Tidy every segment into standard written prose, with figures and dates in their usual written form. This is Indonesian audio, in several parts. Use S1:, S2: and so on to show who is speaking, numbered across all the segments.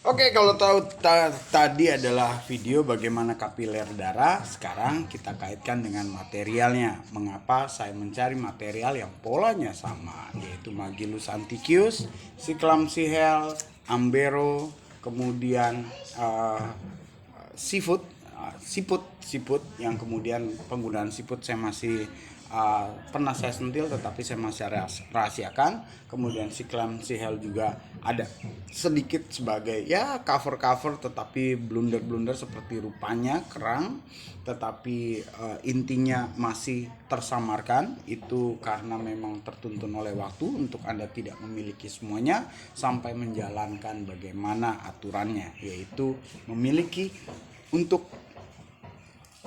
S1: Oke, kalau tahu tadi adalah video bagaimana kapiler darah, sekarang kita kaitkan dengan materialnya. Mengapa saya mencari material yang polanya sama, yaitu Magillus anticius, Cyclam sihel, Ambero, kemudian seafood, siput yang kemudian penggunaan siput saya masih pernah saya sentil tetapi saya masih rahasiakan. Kemudian si Cyclam sihel juga ada sedikit sebagai ya cover tetapi blunder seperti rupanya kerang, tetapi intinya masih tersamarkan. Itu karena memang tertuntun oleh waktu untuk Anda tidak memiliki semuanya sampai menjalankan bagaimana aturannya, yaitu memiliki untuk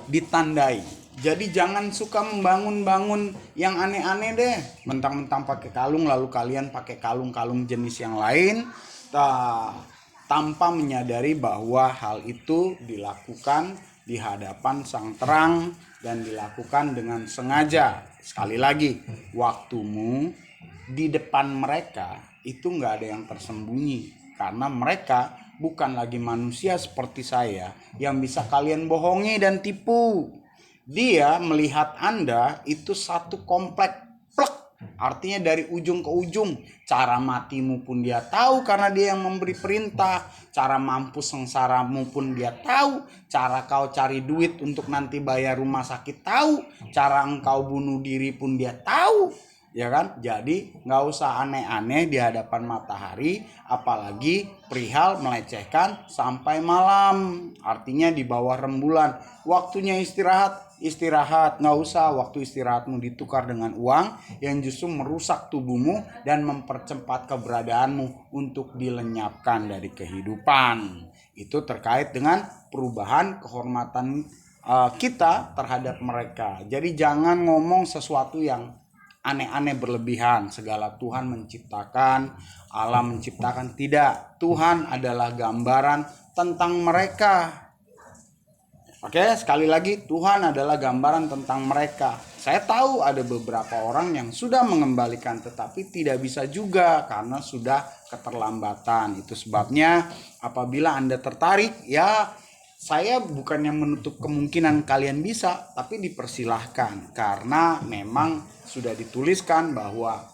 S1: ditandai. Jadi jangan suka membangun yang aneh-aneh deh. Mentang-mentang pakai kalung lalu kalian pakai kalung-kalung jenis yang lain tanpa menyadari bahwa hal itu dilakukan di hadapan sang terang dan dilakukan dengan sengaja. Sekali lagi, waktumu di depan mereka itu nggak ada yang tersembunyi, karena mereka bukan lagi manusia seperti saya yang bisa kalian bohongi dan tipu. Dia melihat Anda itu satu komplek, plek, artinya dari ujung ke ujung. Cara matimu pun dia tahu karena dia yang memberi perintah. Cara mampus sengsaramu pun dia tahu. Cara kau cari duit untuk nanti bayar rumah sakit tahu. Cara engkau bunuh diri pun dia tahu. Ya kan, jadi nggak usah aneh-aneh di hadapan matahari, apalagi perihal melecehkan sampai malam, artinya di bawah rembulan. Waktunya istirahat, nggak usah waktu istirahatmu ditukar dengan uang yang justru merusak tubuhmu dan mempercepat keberadaanmu untuk dilenyapkan dari kehidupan. Itu terkait dengan perubahan kehormatan kita terhadap mereka. Jadi jangan ngomong sesuatu yang aneh-aneh berlebihan. Segala Tuhan menciptakan, Allah menciptakan, tidak. Tuhan adalah gambaran tentang mereka. Oke, sekali lagi, Tuhan adalah gambaran tentang mereka. Saya tahu ada beberapa orang yang sudah mengembalikan, tetapi tidak bisa juga karena sudah keterlambatan. Itu sebabnya apabila Anda tertarik, ya saya bukannya menutup kemungkinan kalian bisa, tapi dipersilahkan karena memang sudah dituliskan bahwa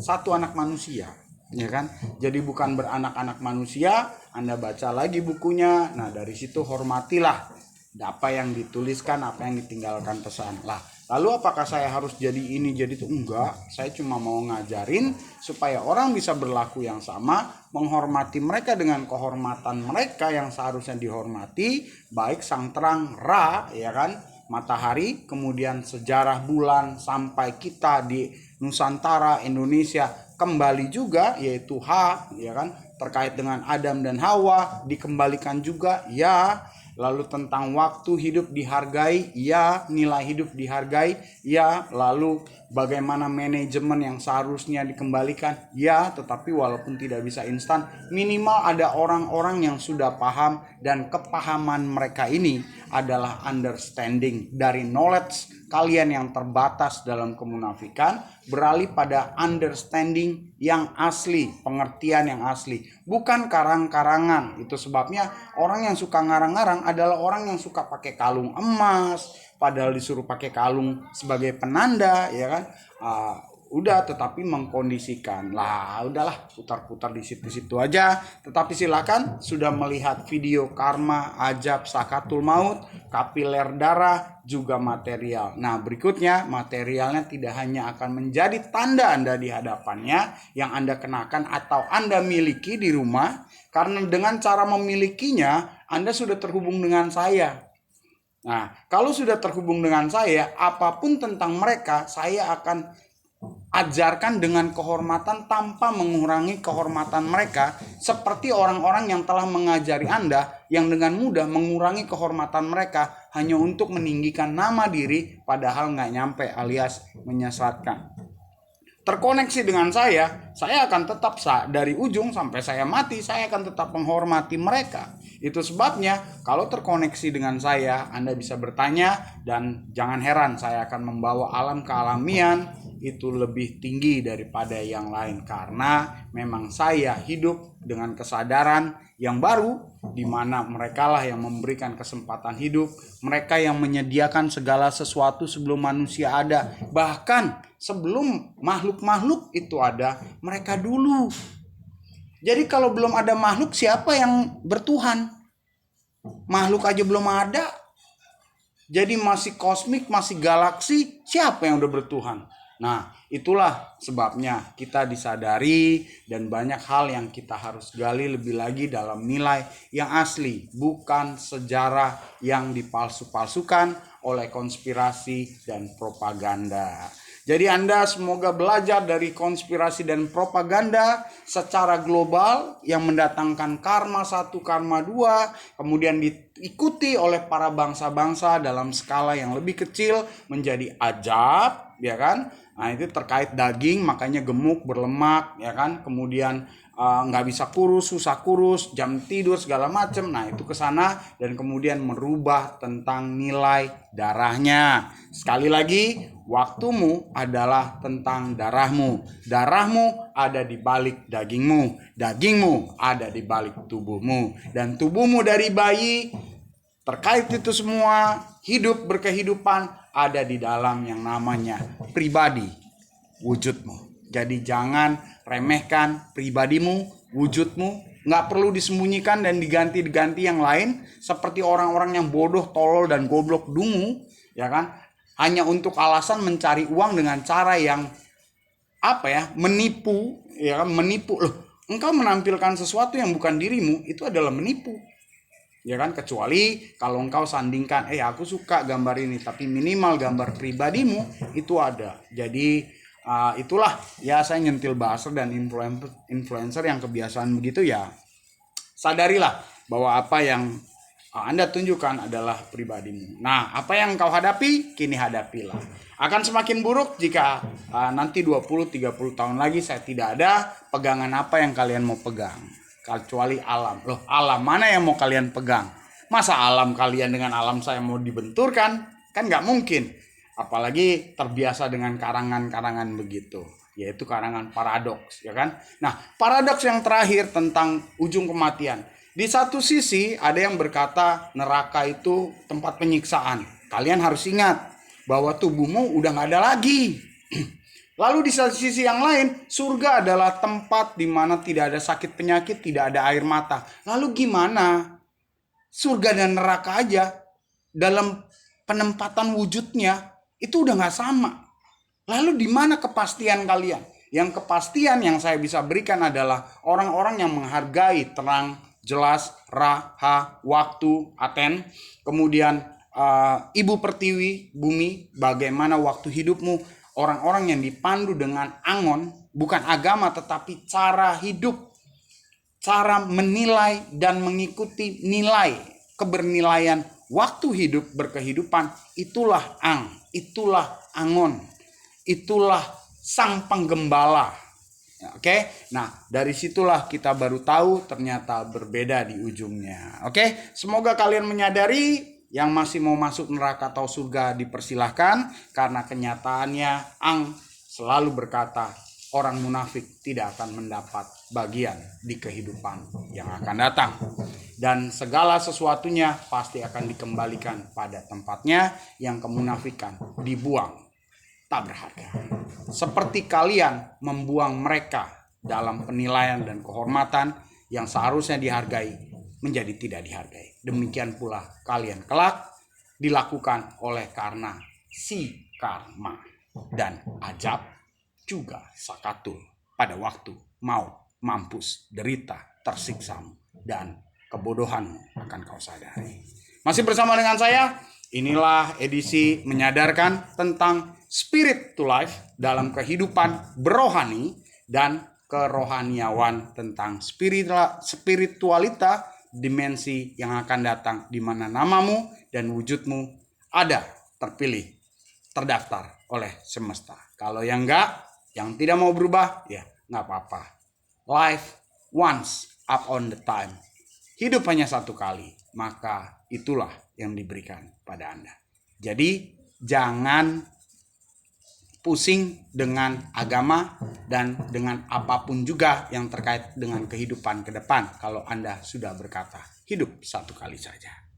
S1: satu anak manusia, ya kan? Jadi bukan beranak-anak manusia. Anda baca lagi bukunya. Nah, dari situ hormatilah apa yang dituliskan, apa yang ditinggalkan pesan. Lah, lalu apakah saya harus jadi ini, jadi itu? Enggak, saya cuma mau ngajarin supaya orang bisa berlaku yang sama, menghormati mereka dengan kehormatan mereka yang seharusnya dihormati, baik sang terang Ra, ya kan, matahari, kemudian sejarah bulan, sampai kita di Nusantara Indonesia kembali juga, yaitu H, ya kan, terkait dengan Adam dan Hawa dikembalikan juga, ya. Lalu tentang waktu hidup dihargai, ya. Nilai hidup dihargai, ya. Lalu bagaimana manajemen yang seharusnya dikembalikan, ya. Tetapi walaupun tidak bisa instan, minimal ada orang-orang yang sudah paham, dan kepahaman mereka ini adalah understanding dari knowledge kalian yang terbatas dalam kemunafikan, beralih pada understanding yang asli, pengertian yang asli, bukan karang-karangan. Itu sebabnya orang yang suka ngarang-ngarang adalah orang yang suka pakai kalung emas, padahal disuruh pakai kalung sebagai penanda, ya kan? Udah, tetapi mengkondisikan. Lah, udahlah, putar-putar di situ-situ aja. Tetapi silakan, sudah melihat video karma, ajab, sakatul maut, kapiler darah, juga material. Nah, berikutnya materialnya tidak hanya akan menjadi tanda Anda di hadapannya yang Anda kenakan atau Anda miliki di rumah, karena dengan cara memilikinya Anda sudah terhubung dengan saya. Nah, kalau sudah terhubung dengan saya, apapun tentang mereka saya akan ajarkan dengan kehormatan tanpa mengurangi kehormatan mereka, seperti orang-orang yang telah mengajari Anda yang dengan mudah mengurangi kehormatan mereka hanya untuk meninggikan nama diri padahal nggak nyampe, alias menyesatkan. Terkoneksi dengan saya akan tetap dari ujung sampai saya mati, saya akan tetap menghormati mereka. Itu sebabnya kalau terkoneksi dengan saya, Anda bisa bertanya, dan jangan heran saya akan membawa alam kealamian itu lebih tinggi daripada yang lain, karena memang saya hidup dengan kesadaran yang baru, di mana merekalah yang memberikan kesempatan hidup, mereka yang menyediakan segala sesuatu sebelum manusia ada, bahkan sebelum makhluk-makhluk itu ada, mereka dulu. Jadi kalau belum ada makhluk, siapa yang bertuhan? Makhluk aja belum ada. Jadi masih kosmik, masih galaksi, siapa yang udah bertuhan? Nah, itulah sebabnya kita disadari dan banyak hal yang kita harus gali lebih lagi dalam nilai yang asli, bukan sejarah yang dipalsu-palsukan oleh konspirasi dan propaganda. Jadi Anda semoga belajar dari konspirasi dan propaganda secara global yang mendatangkan karma 1, karma 2, kemudian diikuti oleh para bangsa-bangsa dalam skala yang lebih kecil menjadi ajab, ya kan? Nah, itu terkait daging, makanya gemuk, berlemak, ya kan? Kemudian nggak bisa kurus, susah kurus, jam tidur segala macam. Nah, itu ke sana dan kemudian merubah tentang nilai darahnya. Sekali lagi, waktumu adalah tentang darahmu. Darahmu ada di balik dagingmu. Dagingmu ada di balik tubuhmu. Dan tubuhmu dari bayi, terkait itu semua, hidup berkehidupan ada di dalam yang namanya pribadi, wujudmu. Jadi jangan remehkan pribadimu, wujudmu. Nggak perlu disembunyikan dan diganti-ganti yang lain, seperti orang-orang yang bodoh, tolol, dan goblok dungu, ya kan? Hanya untuk alasan mencari uang dengan cara yang menipu, ya kan? Menipu. Loh, engkau menampilkan sesuatu yang bukan dirimu, itu adalah menipu, ya kan? Kecuali kalau engkau sandingkan, aku suka gambar ini, tapi minimal gambar pribadimu itu ada. Jadi itulah ya, saya nyentil bahasa dan influencer yang kebiasaan begitu, ya sadarilah bahwa apa yang Anda tunjukkan adalah pribadimu. Nah, apa yang kau hadapi, kini hadapilah. Akan semakin buruk jika nanti 20-30 tahun lagi saya tidak ada, pegangan apa yang kalian mau pegang? Kecuali alam. Loh, alam mana yang mau kalian pegang? Masa alam kalian dengan alam saya mau dibenturkan? Kan nggak mungkin. Apalagi terbiasa dengan karangan-karangan begitu, yaitu karangan paradoks, ya kan? Nah, paradoks yang terakhir tentang ujung kematian. Di satu sisi ada yang berkata neraka itu tempat penyiksaan. Kalian harus ingat bahwa tubuhmu udah nggak ada lagi. Lalu di sisi yang lain, surga adalah tempat di mana tidak ada sakit penyakit, tidak ada air mata. Lalu gimana? Surga dan neraka aja dalam penempatan wujudnya itu udah nggak sama. Lalu di mana kepastian kalian? Yang kepastian yang saya bisa berikan adalah orang-orang yang menghargai terang, jelas, raha, waktu, aten. Kemudian Ibu Pertiwi, bumi, bagaimana waktu hidupmu. Orang-orang yang dipandu dengan angon, bukan agama tetapi cara hidup. Cara menilai dan mengikuti nilai kebernilaian waktu hidup berkehidupan, itulah itulah angon, itulah sang penggembala. Oke, nah dari situlah kita baru tahu ternyata berbeda di ujungnya. Oke, semoga kalian menyadari. Yang masih mau masuk neraka atau surga dipersilahkan, karena kenyataannya selalu berkata orang munafik tidak akan mendapat bagian di kehidupan yang akan datang. Dan segala sesuatunya pasti akan dikembalikan pada tempatnya, yang kemunafikan dibuang tak berharga. Seperti kalian membuang mereka dalam penilaian dan kehormatan yang seharusnya dihargai menjadi tidak dihargai. Demikian pula kalian kelak dilakukan oleh karena si karma. Dan ajab juga sakatul pada waktu mau mampus derita tersiksamu dan kebodohanmu akan kau sadari. Masih bersama dengan saya, inilah edisi menyadarkan tentang spirit to life dalam kehidupan berohani dan kerohaniawan, tentang spiritualita dimensi yang akan datang, di mana namamu dan wujudmu ada terpilih, terdaftar oleh semesta. Kalau yang enggak, yang tidak mau berubah, ya nggak apa-apa. Life once upon the time hidup hanya satu kali, maka itulah yang diberikan pada Anda. Jadi jangan pusing dengan agama dan dengan apapun juga yang terkait dengan kehidupan ke depan kalau Anda sudah berkata hidup satu kali saja.